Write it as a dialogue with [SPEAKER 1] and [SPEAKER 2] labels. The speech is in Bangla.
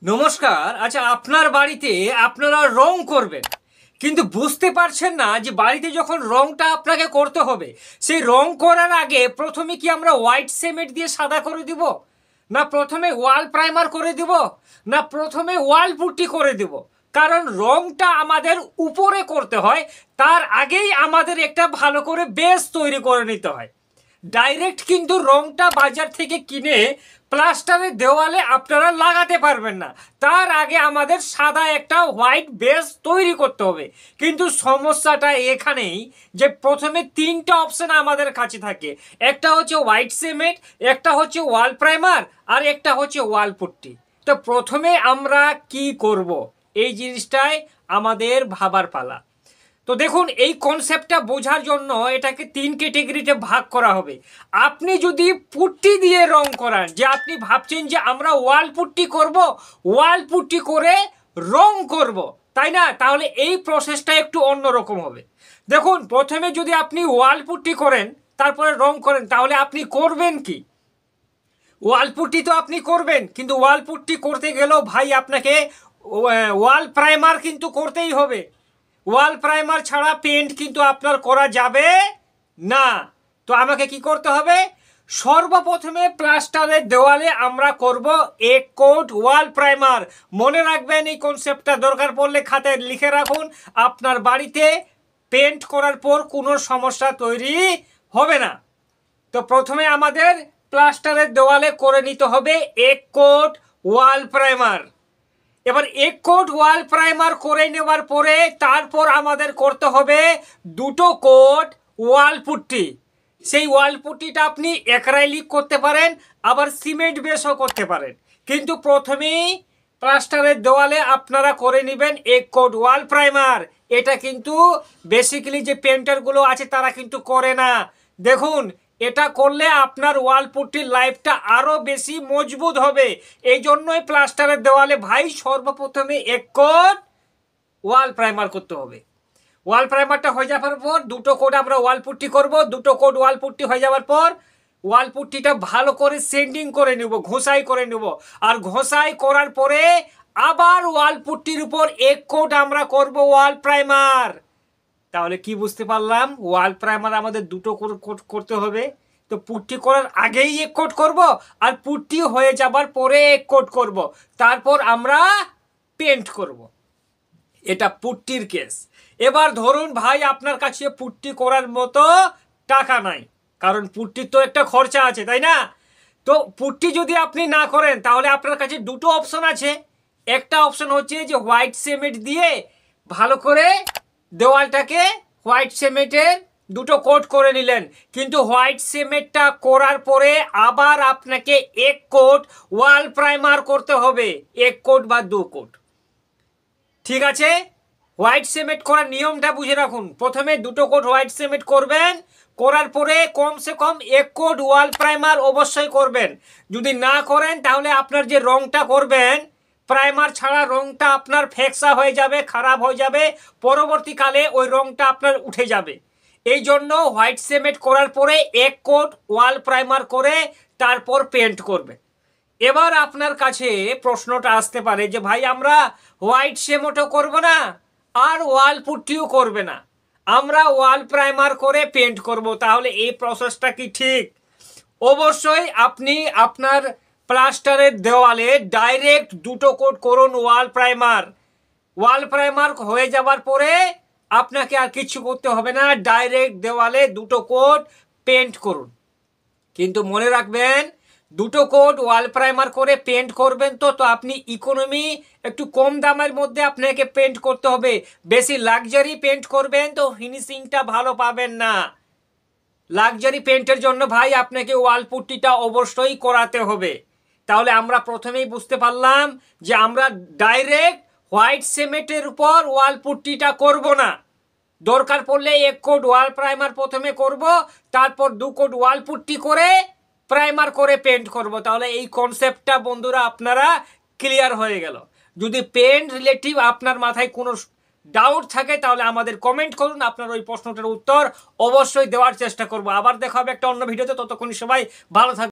[SPEAKER 1] নমস্কার। আচ্ছা, আপনার বাড়িতে আপনারা রং করবেন, কিন্তু বুঝতে পারছেন না যে বাড়িতে যখন রংটা আপনাকে করতে হবে, সেই রং করার আগে প্রথমে কি আমরা হোয়াইট সিমেন্ট দিয়ে সাদা করে দিব, না প্রথমে ওয়াল প্রাইমার করে দিব, না প্রথমে ওয়াল পুট্টি করে দিব? কারণ রংটা আমাদের উপরে করতে হয়, তার আগেই আমাদের একটা ভালো করে বেস তৈরি করে নিতে হয়। ডাইরেক্ট কিন্তু রংটা বাজার থেকে কিনে প্লাস্টারের দেওয়ালে আপনারা লাগাতে পারবেন না। তার আগে আমাদের সাদা একটা হোয়াইট বেস তৈরি করতে হবে। কিন্তু সমস্যাটা এখানেই যে প্রথমে তিনটা অপশন আমাদের কাছে থাকে, একটা হচ্ছে হোয়াইট সিমেন্ট, একটা হচ্ছে ওয়াল প্রাইমার, আর একটা হচ্ছে ওয়াল পুট্টি। তো প্রথমে আমরা কি করব, এই জিনিসটাই আমাদের ভাবার পালা। তো দেখুন, এই কনসেপ্টটা বোঝার জন্য এটাকে তিন ক্যাটেগরিতে ভাগ করা হবে। আপনি যদি পুট্টি দিয়ে রং করান, যে আপনি ভাবছেন যে আমরা ওয়াল পুট্টি করব, ওয়াল পুট্টি করে রং করব, তাই না? তাহলে এই প্রসেসটা একটু অন্যরকম হবে। দেখুন, প্রথমে যদি আপনি ওয়াল পুট্টি করেন তারপরে রং করেন, তাহলে আপনি করবেন কি? ওয়াল পুট্টি তো আপনি করবেন, কিন্তু ওয়াল পুট্টি করতে গেলেও ভাই আপনাকে ওয়াল প্রাইমার কিন্তু করতেই হবে। ওয়াল প্রাইমার ছাড়া পেন্ট কিন্তু আপনার করা যাবে না। তো আমাকে কি করতে হবে? সর্বপ্রথমে প্লাস্টারের দেওয়ালে আমরা করব এক কোট ওয়াল প্রাইমার। মনে রাখবেন এই কনসেপ্টটা, দরকার পড়লে খাতায় লিখে রাখুন। আপনার বাড়িতে পেন্ট করার পর কোনো সমস্যা তৈরি হবে না। তো প্রথমে আমাদের প্লাস্টারের দেওয়ালে করে নিতে হবে এক কোট ওয়াল প্রাইমার। এবার এক কোট ওয়াল প্রাইমার করে নেওয়ার পরে তারপর আমাদের করতে হবে দুটো কোট ওয়াল পুট্টি। সেই ওয়াল পুট্টিটা আপনি অ্যাক্রাইলিক করতে পারেন, আবার সিমেন্ট বেসও করতে পারেন। কিন্তু প্রথমেই প্লাস্টারের দেওয়ালে আপনারা করে নেবেন এক কোট ওয়াল প্রাইমার। এটা কিন্তু বেসিক্যালি যে পেন্টারগুলো আছে তারা কিন্তু করে না। দেখুন, এটা করলে আপনার ওয়াল পুট্টির লাইফটা আরও বেশি মজবুত হবে। এই জন্যই প্লাস্টারের দেওয়ালে ভাই সর্বপ্রথমে এক কোট ওয়াল প্রাইমার করতে হবে। ওয়াল প্রাইমারটা হয়ে যাওয়ার পর দুটো কোট আমরা ওয়াল পুট্টি করব। দুটো কোট ওয়াল পুট্টি হয়ে যাওয়ার পর ওয়াল পুট্টিটা ভালো করে সেন্ডিং করে নেব, ঘষাই করে নেব। আর ঘষাই করার পরে আবার ওয়াল পুট্টির উপর এক কোট আমরা করব ওয়াল প্রাইমার। তাহলে কি বুঝতে পারলাম? ওয়াল প্রাইমার আমাদের দুটো কোট করতে হবে। তো পুট্টি করার আগেই এক কোট করব, আর পুট্টি হয়ে যাবার পরে এক কোট করব, তারপর আমরা পেন্ট করব। এটা পুট্টির কেস। এবার ধরুন ভাই আপনার কাছে পুট্টি করার মতো টাকা নাই, কারণ পুট্টির তো একটা খরচা আছে, তাই না? তো পুট্টি যদি আপনি না করেন তাহলে আপনার কাছে দুটো অপশন আছে। একটা অপশন হচ্ছে যে হোয়াইট সিমেন্ট দিয়ে ভালো করে দেওয়ালটাকে হোয়াইট সিমেন্টের দুটো কোট করে নিলেন, কিন্তু হোয়াইট সিমেন্টটা করার পরে আবার আপনাকে এক কোট ওয়াল প্রাইমার করতে হবে, এক কোট বা দু কোট। ঠিক আছে? হোয়াইট সিমেন্ট করার নিয়মটা বুঝে রাখুন। প্রথমে দুটো কোট হোয়াইট সিমেন্ট করবেন, করার পরে কমসে কম এক কোট ওয়াল প্রাইমার অবশ্যই করবেন। যদি না করেন তাহলে আপনার যে রংটা করবেন, প্রাইমার ছাড়া রংটা আপনার ফেকসা হয়ে যাবে, খারাপ হয়ে যাবে, পরবর্তীকালে ওই রংটা আপনার উঠে যাবে। এই জন্য হোয়াইট সিমেন্ট করার পরে এক কোট ওয়াল প্রাইমার করে তারপর পেন্ট করবে। এবার আপনার কাছে প্রশ্নটা আসতে পারে যে ভাই আমরা হোয়াইট সিমেন্টও করব না আর ওয়াল পুট্টিও করবে না, আমরা ওয়াল প্রাইমার করে পেন্ট করব, তাহলে এই প্রসেসটা কি ঠিক? অবশ্যই আপনি আপনার প্লাস্টারের দেওয়ালে ডাইরেক্ট দুটো কোট করুন ওয়াল প্রাইমার। ওয়াল প্রাইমার হয়ে যাবার পরে আপনাকে আর কিছু করতে হবে না, ডাইরেক্ট দেওয়ালে দুটো কোট পেন্ট করুন। কিন্তু মনে রাখবেন, দুটো কোট ওয়াল প্রাইমার করে পেন্ট করবেন তো আপনি ইকোনমি একটু কম দামের মধ্যে আপনাকে পেন্ট করতে হবে। বেশি লাক্সারি পেন্ট করবেন তো ফিনিশিংটা ভালো পাবেন না। লাক্সারি পেন্টের জন্য ভাই আপনাকে ওয়াল পুট্টিটা অবশ্যই করাতে হবে। তাহলে আমরা প্রথমেই বুঝতে পারলাম যে আমরা ডাইরেক্ট হোয়াইট সিমেন্টের উপর ওয়াল পুট্টিটা করব না। দরকার পড়লে এক কোট ওয়াল প্রাইমার প্রথমে করব, তারপর দু কোট ওয়াল পুট্টি করে প্রাইমার করে পেন্ট করব। তাহলে এই কনসেপ্টটা বন্ধুরা আপনারা ক্লিয়ার হয়ে গেল। যদি পেন্ট রিলেটিভ আপনার মাথায় কোনো ডাউট থাকে তাহলে আমাদের কমেন্ট করুন, আপনার ওই প্রশ্নটার উত্তর অবশ্যই দেওয়ার চেষ্টা করব। আবার দেখা হবে একটা অন্য ভিডিওতে, ততক্ষণ সবাই ভালো থাকবে।